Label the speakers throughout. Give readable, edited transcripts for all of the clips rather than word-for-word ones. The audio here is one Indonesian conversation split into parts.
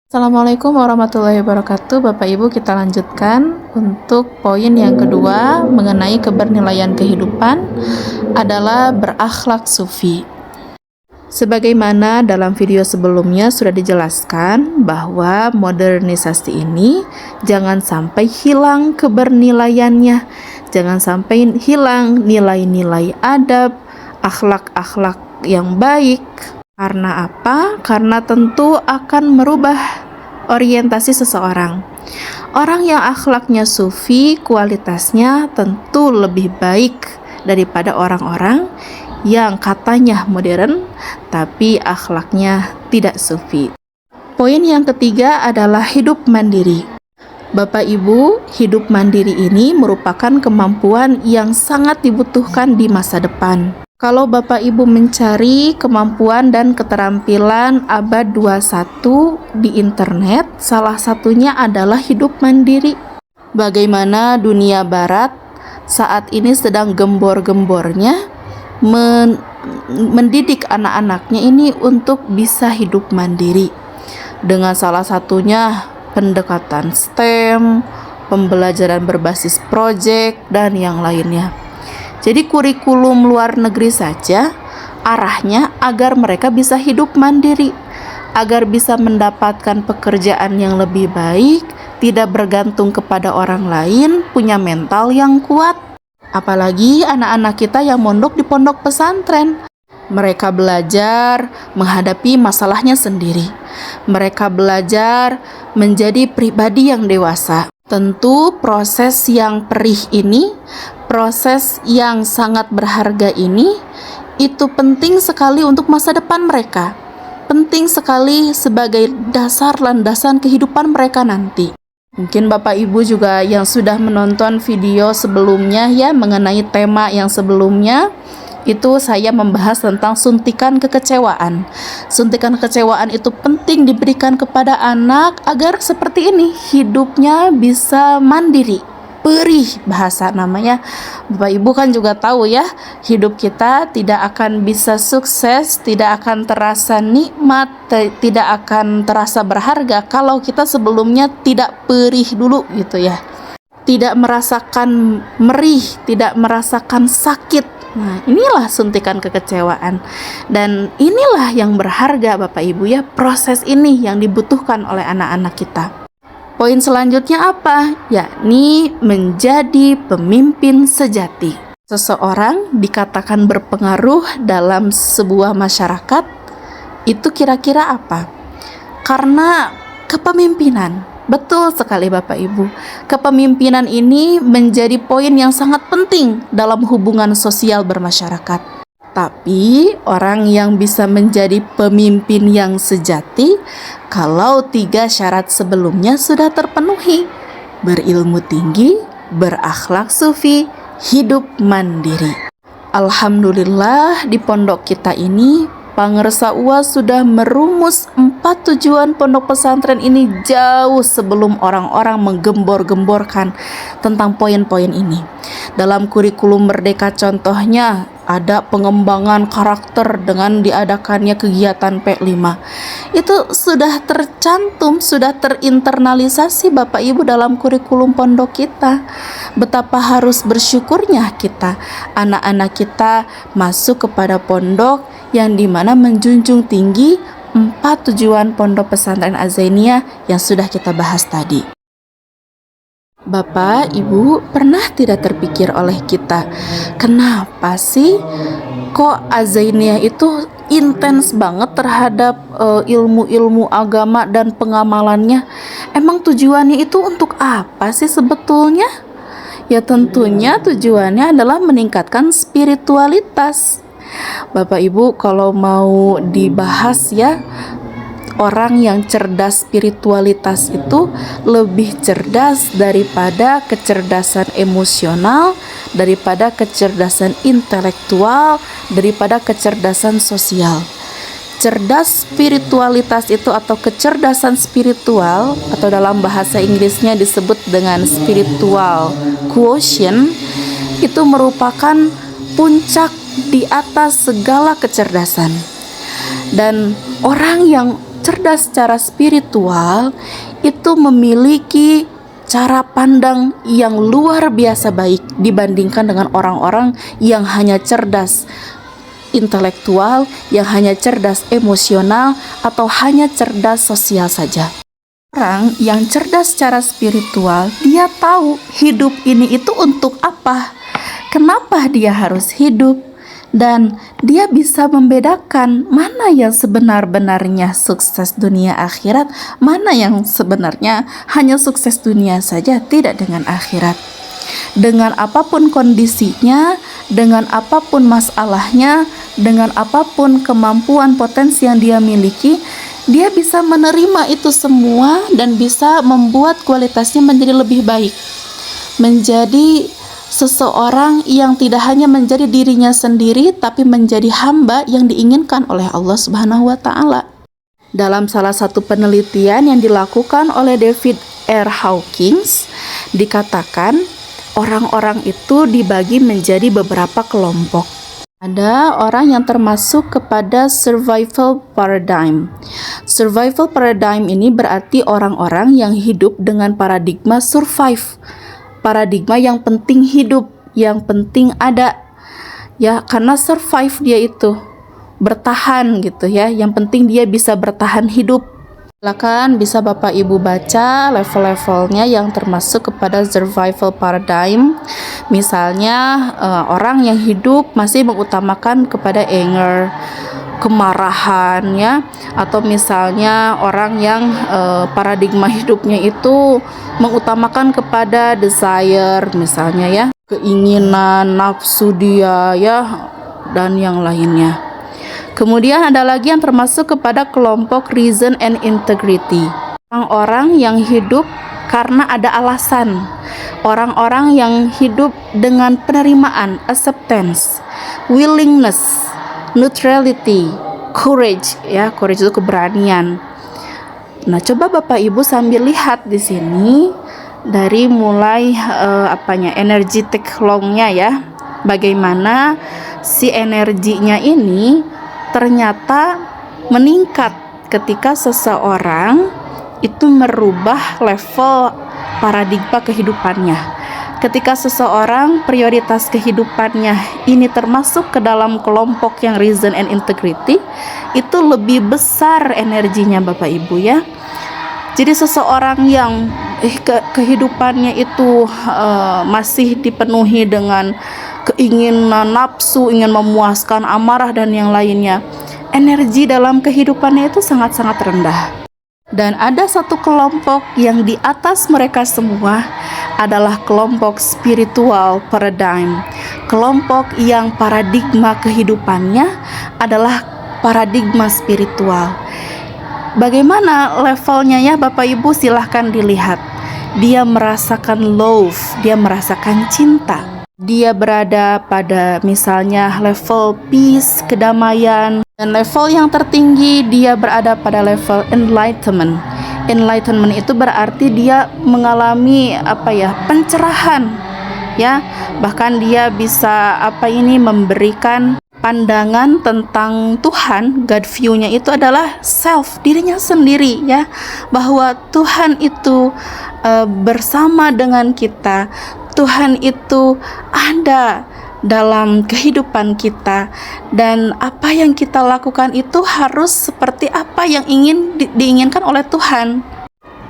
Speaker 1: Assalamualaikum warahmatullahi wabarakatuh. Bapak Ibu, kita lanjutkan untuk poin yang kedua mengenai kebernilaian kehidupan adalah berakhlak sufi. Sebagaimana dalam video sebelumnya sudah dijelaskan bahwa modernisasi ini jangan sampai hilang kebernilaiannya, jangan sampai hilang nilai-nilai adab, akhlak-akhlak yang baik. Karena apa? Karena tentu akan merubah orientasi seseorang. Orang yang akhlaknya sufi, kualitasnya tentu lebih baik daripada orang-orang yang katanya modern, tapi akhlaknya tidak sufi. Poin yang ketiga adalah hidup mandiri. Bapak Ibu, hidup mandiri ini merupakan kemampuan yang sangat dibutuhkan di masa depan. Kalau Bapak Ibu mencari kemampuan dan keterampilan abad 21 di internet, salah satunya adalah hidup mandiri. Bagaimana dunia barat saat ini sedang gembor-gembornya mendidik anak-anaknya ini untuk bisa hidup mandiri. Dengan salah satunya pendekatan STEM, pembelajaran berbasis proyek, dan yang lainnya. Jadi kurikulum luar negeri saja arahnya agar mereka bisa hidup mandiri, agar bisa mendapatkan pekerjaan yang lebih baik, tidak bergantung kepada orang lain, punya mental yang kuat. Apalagi anak-anak kita yang mondok di pondok pesantren. Mereka belajar menghadapi masalahnya sendiri. Mereka belajar menjadi pribadi yang dewasa. Tentu proses yang perih ini, proses yang sangat berharga ini, itu penting sekali untuk masa depan mereka. Penting sekali sebagai dasar landasan kehidupan mereka nanti. Mungkin Bapak Ibu juga yang sudah menonton video sebelumnya ya mengenai tema yang sebelumnya, itu saya membahas tentang suntikan kekecewaan. Suntikan kekecewaan itu penting diberikan kepada anak agar seperti ini hidupnya bisa mandiri, perih bahasa namanya. Bapak Ibu kan juga tahu ya, hidup kita tidak akan bisa sukses, tidak akan terasa nikmat, tidak akan terasa berharga kalau kita sebelumnya tidak perih dulu gitu ya. Tidak merasakan merih, tidak merasakan sakit. Nah, inilah suntikan kekecewaan. Dan inilah yang berharga Bapak Ibu ya, proses ini yang dibutuhkan oleh anak-anak kita. Poin selanjutnya apa? Yakni menjadi pemimpin sejati. Seseorang dikatakan berpengaruh dalam sebuah masyarakat, itu kira-kira apa? Karena kepemimpinan. Betul sekali Bapak Ibu. Kepemimpinan ini menjadi poin yang sangat penting dalam hubungan sosial bermasyarakat. Tapi orang yang bisa menjadi pemimpin yang sejati kalau 3 syarat sebelumnya sudah terpenuhi: berilmu tinggi, berakhlak sufi, hidup mandiri. Alhamdulillah di pondok kita ini Pangersa UAS sudah merumus 4 tujuan pondok pesantren ini jauh sebelum orang-orang menggembor-gemborkan tentang poin-poin ini. Dalam kurikulum Merdeka contohnya ada pengembangan karakter dengan diadakannya kegiatan P5. Itu sudah tercantum, sudah terinternalisasi Bapak Ibu dalam kurikulum pondok kita. Betapa harus bersyukurnya kita, anak-anak kita masuk kepada pondok yang dimana menjunjung tinggi 4 tujuan pondok pesantren Az-Zainiyah yang sudah kita bahas tadi. Bapak, Ibu, pernah tidak terpikir oleh kita, kenapa sih kok Az-Zainiyah itu intens banget terhadap ilmu-ilmu agama dan pengamalannya? Emang tujuannya itu untuk apa sih sebetulnya? Ya tentunya tujuannya adalah meningkatkan spiritualitas. Bapak Ibu, kalau mau dibahas ya, orang yang cerdas spiritualitas itu lebih cerdas daripada kecerdasan emosional, daripada kecerdasan intelektual, daripada kecerdasan sosial. Cerdas spiritualitas itu atau kecerdasan spiritual, atau dalam bahasa Inggrisnya disebut dengan spiritual quotient, itu merupakan puncak di atas segala kecerdasan. Dan orang yang cerdas secara spiritual itu memiliki cara pandang yang luar biasa baik dibandingkan dengan orang-orang yang hanya cerdas intelektual, yang hanya cerdas emosional, atau hanya cerdas sosial saja. Orang yang cerdas secara spiritual, dia tahu hidup ini itu untuk apa, kenapa dia harus hidup, dan dia bisa membedakan mana yang sebenar-benarnya sukses dunia akhirat, mana yang sebenarnya hanya sukses dunia saja, tidak dengan akhirat. Dengan apapun kondisinya, dengan apapun masalahnya, dengan apapun kemampuan potensi yang dia miliki, dia bisa menerima itu semua dan bisa membuat kualitasnya menjadi lebih baik. Menjadi seseorang yang tidak hanya menjadi dirinya sendiri, tapi menjadi hamba yang diinginkan oleh Allah Subhanahu wa Ta'ala. Dalam salah satu penelitian yang dilakukan oleh David R. Hawkins, dikatakan orang-orang itu dibagi menjadi beberapa kelompok. Ada orang yang termasuk kepada survival paradigm. Survival paradigm ini berarti orang-orang yang hidup dengan paradigma survive. Paradigma yang penting hidup, yang penting ada. Ya, karena survive dia itu bertahan gitu ya. Yang penting dia bisa bertahan hidup. Silakan bisa Bapak Ibu baca level-levelnya yang termasuk kepada survival paradigm. Misalnya orang yang hidup masih mengutamakan kepada anger, kemarahan ya, atau misalnya orang yang paradigma hidupnya itu mengutamakan kepada desire misalnya ya, keinginan, nafsu dia ya, dan yang lainnya. Kemudian ada lagi yang termasuk kepada kelompok reason and integrity. Orang-orang yang hidup karena ada alasan. Orang-orang yang hidup dengan penerimaan, acceptance, willingness, neutrality, courage ya, courage itu keberanian. Nah, coba Bapak Ibu sambil lihat di sini dari mulai energetic longnya ya. Bagaimana si energinya ini ternyata meningkat ketika seseorang itu merubah level paradigma kehidupannya. Ketika seseorang prioritas kehidupannya ini termasuk ke dalam kelompok yang reason and integrity, itu lebih besar energinya Bapak Ibu ya. Jadi seseorang yang kehidupannya itu masih dipenuhi dengan keinginan nafsu, ingin memuaskan amarah dan yang lainnya, energi dalam kehidupannya itu sangat-sangat rendah. Dan ada satu kelompok yang di atas mereka semua adalah kelompok spiritual paradigm. Kelompok yang paradigma kehidupannya adalah paradigma spiritual. Bagaimana levelnya ya Bapak Ibu, silahkan dilihat. Dia merasakan love, dia merasakan cinta. Dia berada pada misalnya level peace, kedamaian. Dan level yang tertinggi dia berada pada level enlightenment. Enlightenment itu berarti dia mengalami pencerahan ya. Bahkan dia bisa memberikan pandangan tentang Tuhan. God view-nya itu adalah self, dirinya sendiri ya, bahwa Tuhan itu bersama dengan kita. Tuhan itu ada dalam kehidupan kita, dan apa yang kita lakukan itu harus seperti apa yang diinginkan oleh Tuhan,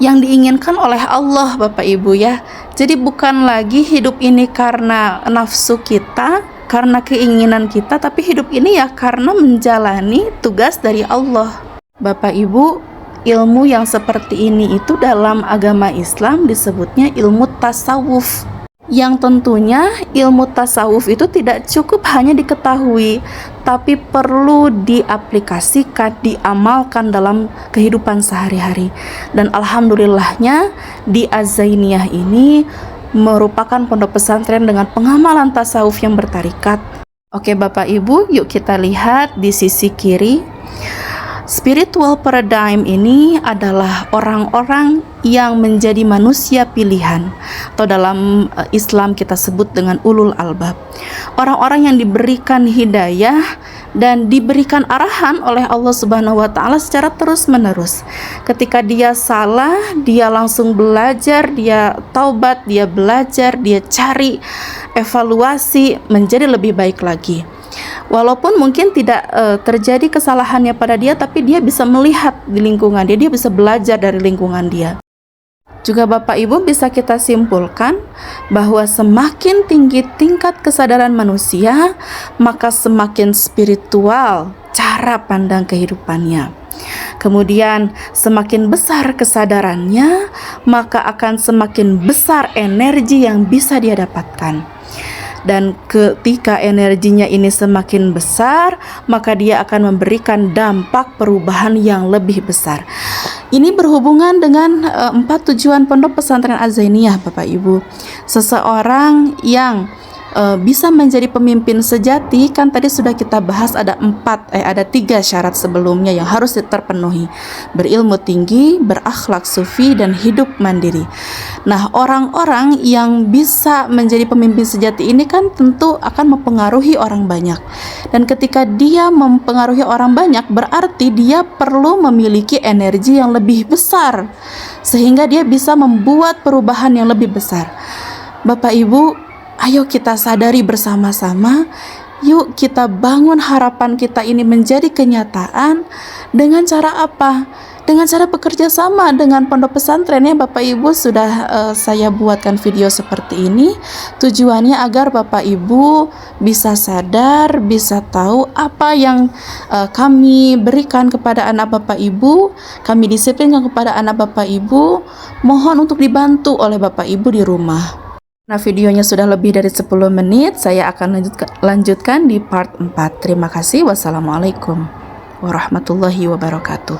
Speaker 1: yang diinginkan oleh Allah Bapak Ibu ya. Jadi bukan lagi hidup ini karena nafsu kita, karena keinginan kita, tapi hidup ini ya karena menjalani tugas dari Allah. Bapak Ibu, ilmu yang seperti ini itu dalam agama Islam disebutnya ilmu tasawuf. Yang tentunya ilmu tasawuf itu tidak cukup hanya diketahui, tapi perlu diaplikasikan, diamalkan dalam kehidupan sehari-hari. Dan alhamdulillahnya di Az-Zainiyah ini merupakan pondok pesantren dengan pengamalan tasawuf yang bertarikat. Oke Bapak Ibu, yuk kita lihat di sisi kiri. Spiritual paradigm ini adalah orang-orang yang menjadi manusia pilihan, atau dalam Islam kita sebut dengan ulul albab. Orang-orang yang diberikan hidayah dan diberikan arahan oleh Allah Subhanahu wa taala secara terus-menerus. Ketika dia salah, dia langsung belajar, dia taubat, dia belajar, dia cari evaluasi menjadi lebih baik lagi. Walaupun mungkin tidak terjadi kesalahannya pada dia, tapi dia bisa melihat di lingkungan dia bisa belajar dari lingkungan dia. Juga Bapak Ibu bisa kita simpulkan bahwa semakin tinggi tingkat kesadaran manusia, maka semakin spiritual cara pandang kehidupannya. Kemudian semakin besar kesadarannya, maka akan semakin besar energi yang bisa dia dapatkan. Dan ketika energinya ini semakin besar, maka dia akan memberikan dampak perubahan yang lebih besar. Ini berhubungan dengan 4 tujuan Pondok Pesantren Az-Zainiyah, Bapak Ibu. Seseorang yang bisa menjadi pemimpin sejati, kan tadi sudah kita bahas ada 3 syarat sebelumnya yang harus terpenuhi: berilmu tinggi, berakhlak sufi, dan hidup mandiri. Nah, orang-orang yang bisa menjadi pemimpin sejati ini kan tentu akan mempengaruhi orang banyak. Dan ketika dia mempengaruhi orang banyak, berarti dia perlu memiliki energi yang lebih besar sehingga dia bisa membuat perubahan yang lebih besar. Bapak Ibu, ayo kita sadari bersama-sama, yuk kita bangun harapan kita ini menjadi kenyataan. Dengan cara apa? Dengan cara bekerja sama dengan pondok pesantren ya Bapak Ibu. Sudah saya buatkan video seperti ini. Tujuannya agar Bapak Ibu bisa sadar, bisa tahu apa yang kami berikan kepada anak Bapak Ibu, kami disiplinkan kepada anak Bapak Ibu. Mohon untuk dibantu oleh Bapak Ibu di rumah. Nah, videonya sudah lebih dari 10 menit. Saya akan lanjutkan di part 4. Terima kasih. Wassalamualaikum warahmatullahi wabarakatuh.